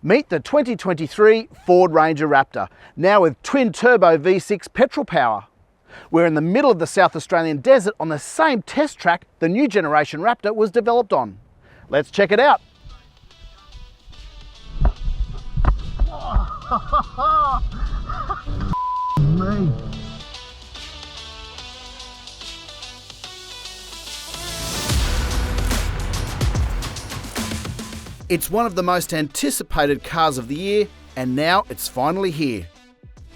Meet the 2023 Ford Ranger Raptor, now with twin-turbo V6 petrol power. We're in the middle of the South Australian desert on the same test track the new generation Raptor was developed on. Let's check it out. It's one of the most anticipated cars of the year, and now it's finally here.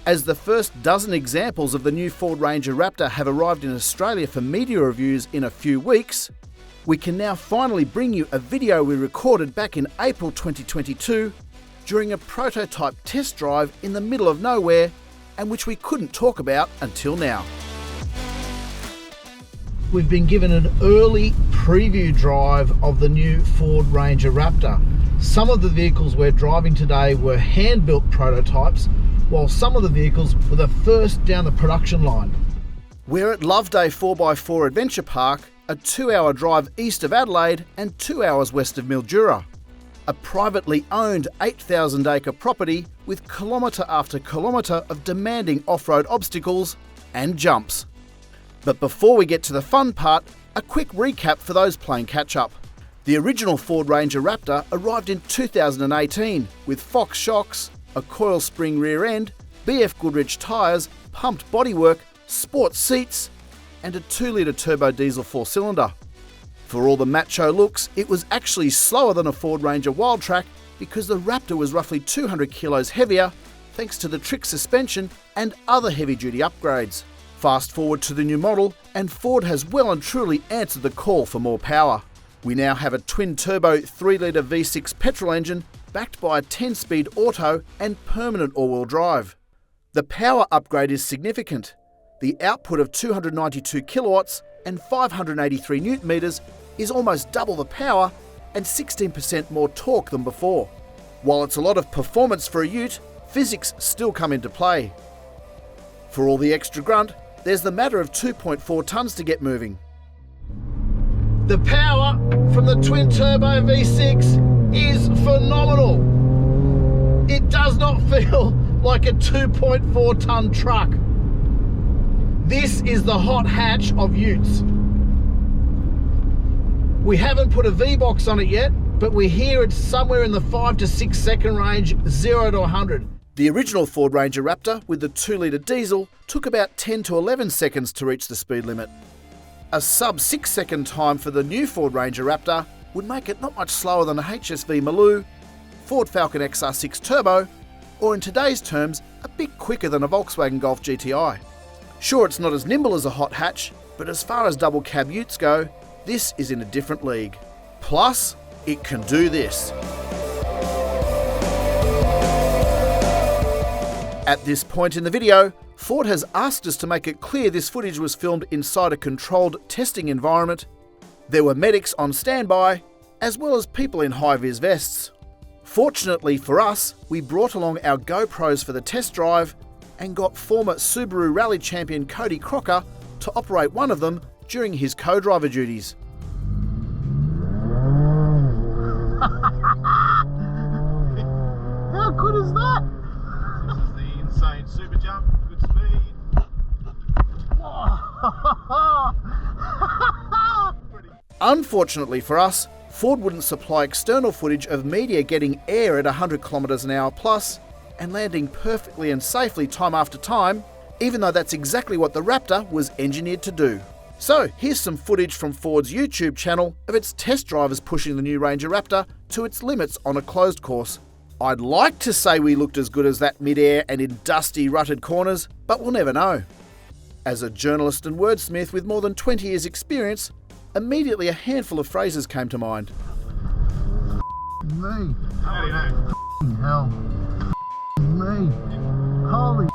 As the first dozen examples of the new Ford Ranger Raptor have arrived in Australia for media reviews in a few weeks, we can now finally bring you a video we recorded back in April 2022 during a prototype test drive in the middle of nowhere, and which we couldn't talk about until now. We've been given an early preview drive of the new Ford Ranger Raptor. Some of the vehicles we're driving today were hand-built prototypes, while some of the vehicles were the first down the production line. We're at Loveday 4x4 Adventure Park, a 2-hour drive east of Adelaide and 2 hours west of Mildura. A privately owned 8,000-acre property with kilometre after kilometre of demanding off-road obstacles and jumps. But before we get to the fun part, a quick recap for those playing catch-up. The original Ford Ranger Raptor arrived in 2018 with Fox shocks, a coil spring rear end, BF Goodrich tyres, pumped bodywork, sport seats, and a 2-litre turbo diesel 4-cylinder. For all the macho looks, it was actually slower than a Ford Ranger Wildtrak because the Raptor was roughly 200 kilos heavier thanks to the trick suspension and other heavy-duty upgrades. Fast forward to the new model, and Ford has well and truly answered the call for more power. We now have a twin-turbo 3-litre V6 petrol engine backed by a 10-speed auto and permanent all-wheel drive. The power upgrade is significant. The output of 292 kilowatts and 583 newton meters is almost double the power and 16% more torque than before. While it's a lot of performance for a ute, physics still come into play. For all the extra grunt, there's the matter of 2.4 tonnes to get moving. The power from the twin-turbo V6 is phenomenal. It does not feel like a 2.4 tonne truck. This is the hot hatch of utes. We haven't put a V-box on it yet, but we hear it's somewhere in the 5 to 6 second range, 0 to 100. The original Ford Ranger Raptor with the 2-litre diesel took about 10 to 11 seconds to reach the speed limit. A sub 6 second time for the new Ford Ranger Raptor would make it not much slower than a HSV Maloo, Ford Falcon XR6 Turbo, or in today's terms, a bit quicker than a Volkswagen Golf GTI. Sure, it's not as nimble as a hot hatch, but as far as double cab utes go, this is in a different league. Plus, it can do this. At this point in the video, Ford has asked us to make it clear this footage was filmed inside a controlled testing environment. There were medics on standby, as well as people in high-vis vests. Fortunately for us, we brought along our GoPros for the test drive and got former Subaru Rally champion Cody Crocker to operate one of them during his co-driver duties. How good is that? This is the insane super jump, good speed. Unfortunately for us, Ford wouldn't supply external footage of media getting air at 100 kilometres an hour plus and landing perfectly and safely time after time, even though that's exactly what the Raptor was engineered to do. So here's some footage from Ford's YouTube channel of its test drivers pushing the new Ranger Raptor to its limits on a closed course. I'd like to say we looked as good as that mid-air and in dusty, rutted corners, but we'll never know. As a journalist and wordsmith with more than 20 years' experience, immediately a handful of phrases came to mind. Me. How do you know? Hell. Me. Holy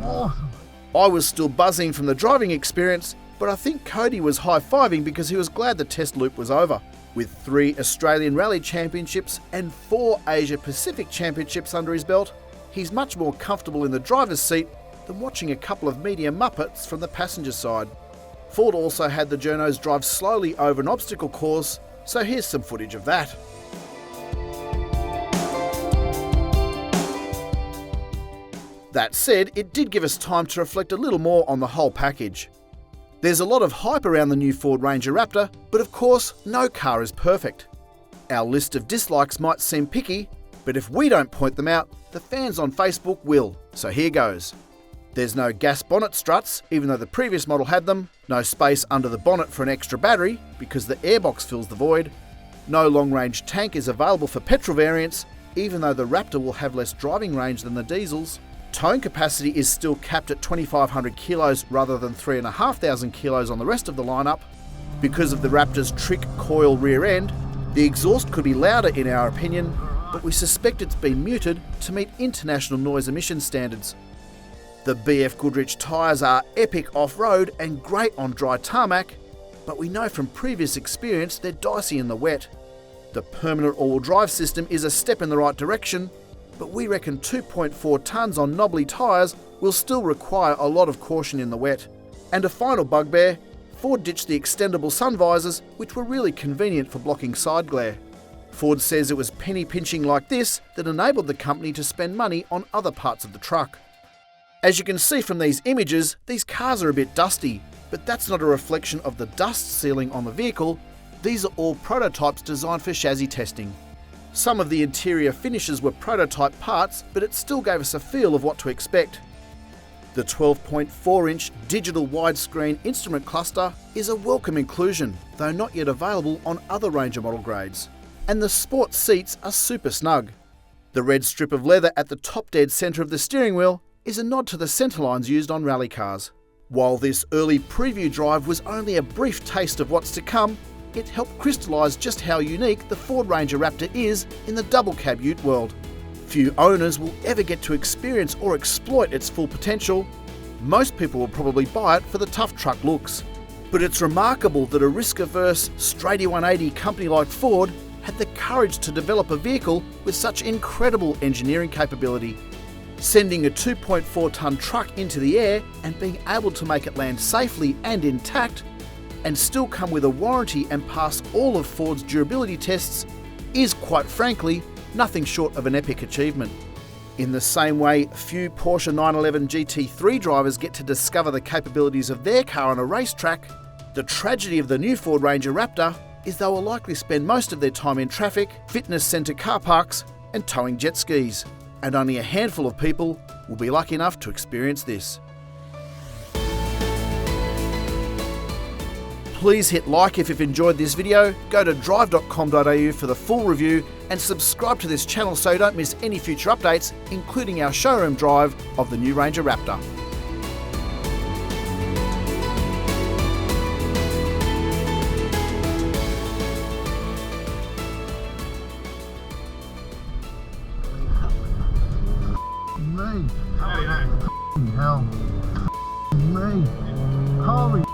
awesome. I was still buzzing from the driving experience, but I think Cody was high-fiving because he was glad the test loop was over. With 3 Australian Rally Championships and 4 Asia Pacific Championships under his belt, he's much more comfortable in the driver's seat than watching a couple of media muppets from the passenger side. Ford also had the journos drive slowly over an obstacle course, so here's some footage of that. That said, it did give us time to reflect a little more on the whole package. There's a lot of hype around the new Ford Ranger Raptor, but of course, no car is perfect. Our list of dislikes might seem picky, but if we don't point them out, the fans on Facebook will, so here goes. There's no gas bonnet struts, even though the previous model had them, no space under the bonnet for an extra battery, because the airbox fills the void, no long-range tank is available for petrol variants, even though the Raptor will have less driving range than the diesels. Towing capacity is still capped at 2,500 kilos rather than 3,500 kilos on the rest of the lineup. Because of the Raptor's trick coil rear end, the exhaust could be louder in our opinion, but we suspect it's been muted to meet international noise emission standards. The BF Goodrich tyres are epic off-road and great on dry tarmac, but we know from previous experience they're dicey in the wet. The permanent all-wheel drive system is a step in the right direction, but we reckon 2.4 tonnes on knobbly tyres will still require a lot of caution in the wet. And a final bugbear, Ford ditched the extendable sun visors, which were really convenient for blocking side glare. Ford says it was penny pinching like this that enabled the company to spend money on other parts of the truck. As you can see from these images, these cars are a bit dusty, but that's not a reflection of the dust ceiling on the vehicle. These are all prototypes designed for chassis testing. Some of the interior finishes were prototype parts, but it still gave us a feel of what to expect. The 12.4-inch digital widescreen instrument cluster is a welcome inclusion, though not yet available on other Ranger model grades. And the sport seats are super snug. The red strip of leather at the top dead centre of the steering wheel is a nod to the centerlines used on rally cars. While this early preview drive was only a brief taste of what's to come, it helped crystallise just how unique the Ford Ranger Raptor is in the double cab ute world. Few owners will ever get to experience or exploit its full potential. Most people will probably buy it for the tough truck looks. But it's remarkable that a risk-averse, straighty 180 company like Ford had the courage to develop a vehicle with such incredible engineering capability. Sending a 2.4-tonne truck into the air and being able to make it land safely and intact, and still come with a warranty and pass all of Ford's durability tests, is quite frankly nothing short of an epic achievement. In the same way few Porsche 911 GT3 drivers get to discover the capabilities of their car on a racetrack, the tragedy of the new Ford Ranger Raptor is they will likely spend most of their time in traffic, fitness centre car parks and towing jet skis. And only a handful of people will be lucky enough to experience this. Please hit like if you've enjoyed this video, go to Drive.com.au for the full review and subscribe to this channel so you don't miss any future updates, including our showroom drive of the new Ranger Raptor. Me. Hell. Me. Holy.